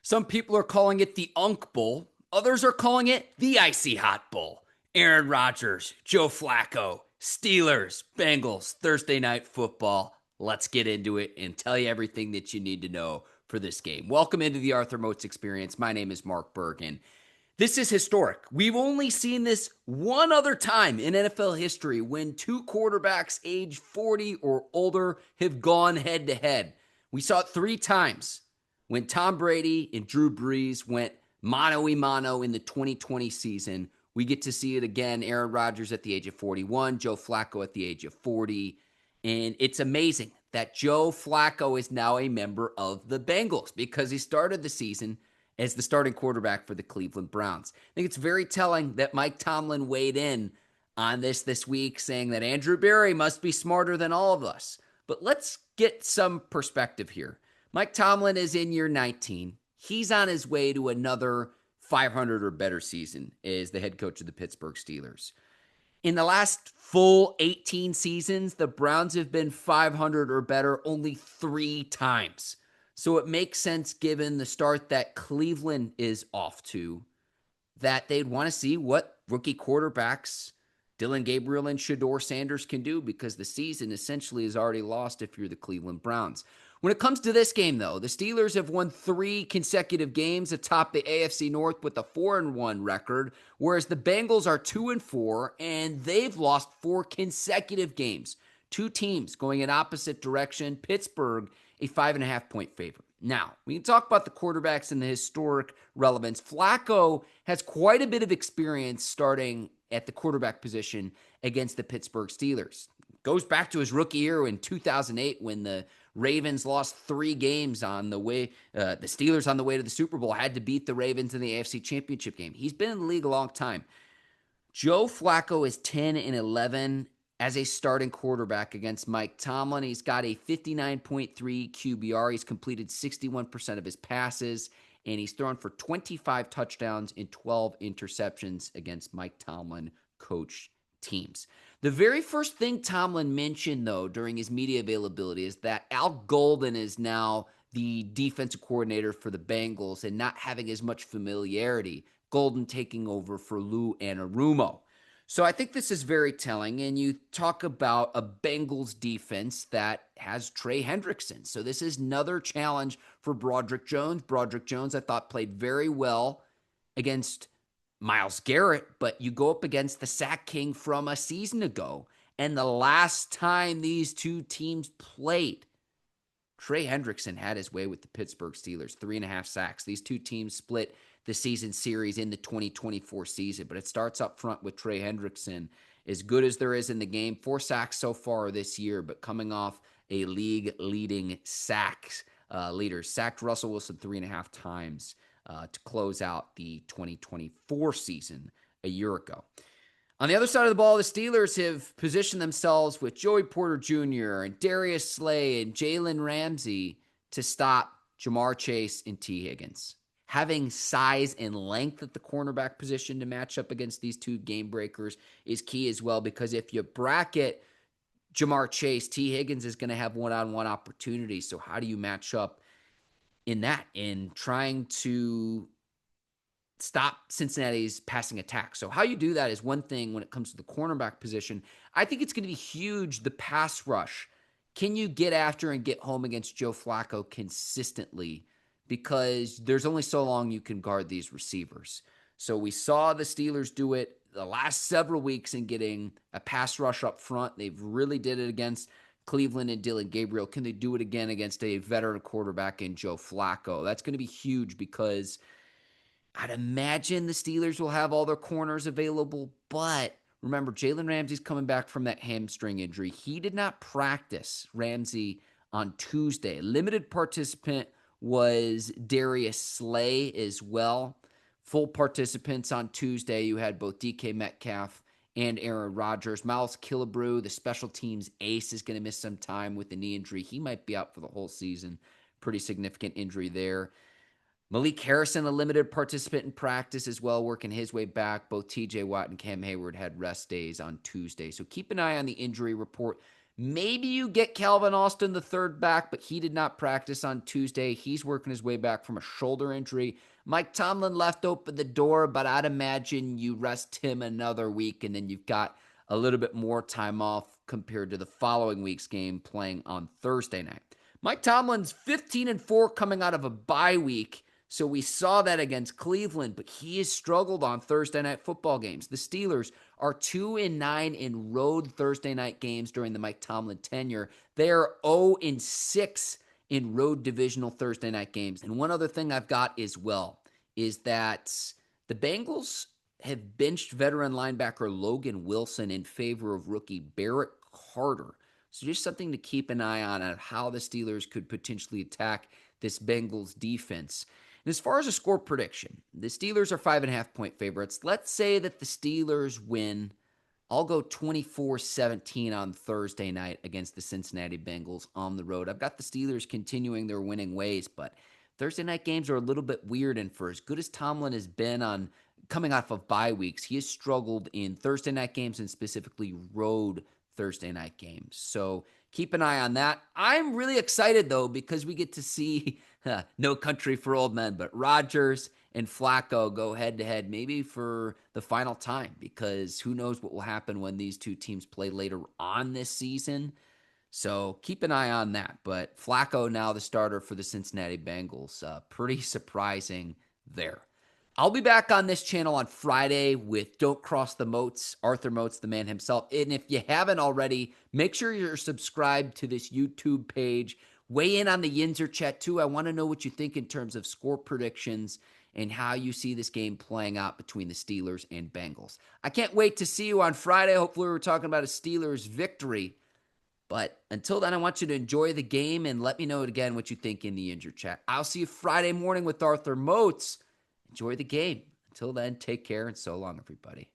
Some people are calling it the Unk Bowl. Others are calling it the Icy Hot Bowl. Aaron Rodgers, Joe Flacco, Steelers, Bengals, Thursday Night Football. Let's get into it and tell you everything that you need to know for this game. Welcome into the Arthur Moats Experience. My name is Mark Bergin. This is historic. We've only seen this one other time in NFL history when two quarterbacks age 40 or older have gone head to head. We saw it three times when Tom Brady and Drew Brees went mano-a-mano in the 2020 season. We get to see it again, Aaron Rodgers at the age of 41, Joe Flacco at the age of 40. And it's amazing that Joe Flacco is now a member of the Bengals because he started the season as the starting quarterback for the Cleveland Browns. I think it's very telling that Mike Tomlin weighed in on this week, saying that Andrew Berry must be smarter than all of us. But let's get some perspective here. Mike Tomlin is in year 19. He's on his way to another 500 or better season as the head coach of the Pittsburgh Steelers. In the last full 18 seasons, the Browns have been 500 or better only 3 times. So it makes sense, given the start that Cleveland is off to, that they'd want to see what rookie quarterbacks Dillon Gabriel and Shedeur Sanders can do, because the season essentially is already lost if you're the Cleveland Browns. When it comes to this game, though, the Steelers have won 3 consecutive games atop the AFC North with a 4-1 record, whereas the Bengals are 2-4, and they've lost 4 consecutive games. 2 teams going in opposite direction. Pittsburgh, a 5.5-point favorite. Now, we can talk about the quarterbacks and the historic relevance. Flacco has quite a bit of experience starting at the quarterback position against the Pittsburgh Steelers. Goes back to his rookie year in 2008 when the Ravens lost 3 games on the way. The Steelers on the way to the Super Bowl had to beat the Ravens in the AFC Championship game. He's been in the league a long time. Joe Flacco is 10-11 as a starting quarterback against Mike Tomlin. He's got a 59.3 QBR. He's completed 61% of his passes, and he's thrown for 25 touchdowns and 12 interceptions against Mike Tomlin coached teams. The very first thing Tomlin mentioned, though, during his media availability is that Al Golden is now the defensive coordinator for the Bengals and not having as much familiarity. Golden taking over for Lou Anarumo. So I think this is very telling, and you talk about a Bengals defense that has Trey Hendrickson. So this is another challenge for Broderick Jones. Broderick Jones, I thought, played very well against Myles Garrett, but you go up against the sack king from a season ago, and the last time these two teams played, Trey Hendrickson had his way with the Pittsburgh Steelers, 3.5 sacks. These two teams split the season series in the 2024 season, but it starts up front with Trey Hendrickson, as good as there is in the game. 4 sacks so far this year, but coming off a league-leading sacks leader. Sacked Russell Wilson 3.5 times to close out the 2024 season a year ago. On the other side of the ball, the Steelers have positioned themselves with Joey Porter Jr. and Darius Slay and Jalen Ramsey to stop Jamar Chase and T. Higgins. Having size and length at the cornerback position to match up against these two game breakers is key as well, because if you bracket Jamar Chase, T. Higgins is going to have one-on-one opportunities. So how do you match up in that, in trying to stop Cincinnati's passing attack? So how you do that is one thing when it comes to the cornerback position. I think it's going to be huge, the pass rush. Can you get after and get home against Joe Flacco consistently? Because there's only so long you can guard these receivers. So we saw the Steelers do it the last several weeks in getting a pass rush up front. They've really did it against Cleveland and Dillon Gabriel. Can they do it again against a veteran quarterback in Joe Flacco? That's going to be huge, because I'd imagine the Steelers will have all their corners available. But remember, Jalen Ramsey's coming back from that hamstring injury. He did not practice, Ramsey, on Tuesday. Limited participant was Darius Slay as well. Full participants on Tuesday, you had both DK Metcalf and Aaron Rodgers. Miles Killebrew, the special teams ace, is going to miss some time with the knee injury. He might be out for the whole season. Pretty significant injury there. Malik Harrison, a limited participant in practice as well, working his way back. Both TJ Watt and Cam Hayward had rest days on Tuesday. So keep an eye on the injury report. Maybe you get Calvin Austin, the third back, but he did not practice on Tuesday. He's working his way back from a shoulder injury. Mike Tomlin left open the door, but I'd imagine you rest him another week, and then you've got a little bit more time off compared to the following week's game playing on Thursday night. Mike Tomlin's 15-4 coming out of a bye week. So we saw that against Cleveland, but he has struggled on Thursday night football games. The Steelers are 2-9 in road Thursday night games during the Mike Tomlin tenure. They are 0-6 in road divisional Thursday night games. And one other thing I've got as well is that the Bengals have benched veteran linebacker Logan Wilson in favor of rookie Barrett Carter. So just something to keep an eye on how the Steelers could potentially attack this Bengals defense. And as far as a score prediction, the Steelers are 5.5-point favorites. Let's say that the Steelers win. I'll go 24-17 on Thursday night against the Cincinnati Bengals on the road. I've got the Steelers continuing their winning ways, but Thursday night games are a little bit weird, and for as good as Tomlin has been on coming off of bye weeks, he has struggled in Thursday night games and specifically road Thursday night games. So keep an eye on that. I'm really excited, though, because we get to see no country for old men, but Rodgers and Flacco go head-to-head maybe for the final time, because who knows what will happen when these two teams play later on this season. So keep an eye on that. But Flacco now the starter for the Cincinnati Bengals. Pretty surprising there. I'll be back on this channel on Friday with Don't Cross the Moats, Arthur Moats, the man himself. And if you haven't already, make sure you're subscribed to this YouTube page. Weigh in on the Yinzer chat too. I want to know what you think in terms of score predictions and how you see this game playing out between the Steelers and Bengals. I can't wait to see you on Friday. Hopefully we're talking about a Steelers victory. But until then, I want you to enjoy the game and let me know again what you think in the Yinzer chat. I'll see you Friday morning with Arthur Moats. Enjoy the game. Until then, take care and so long, everybody.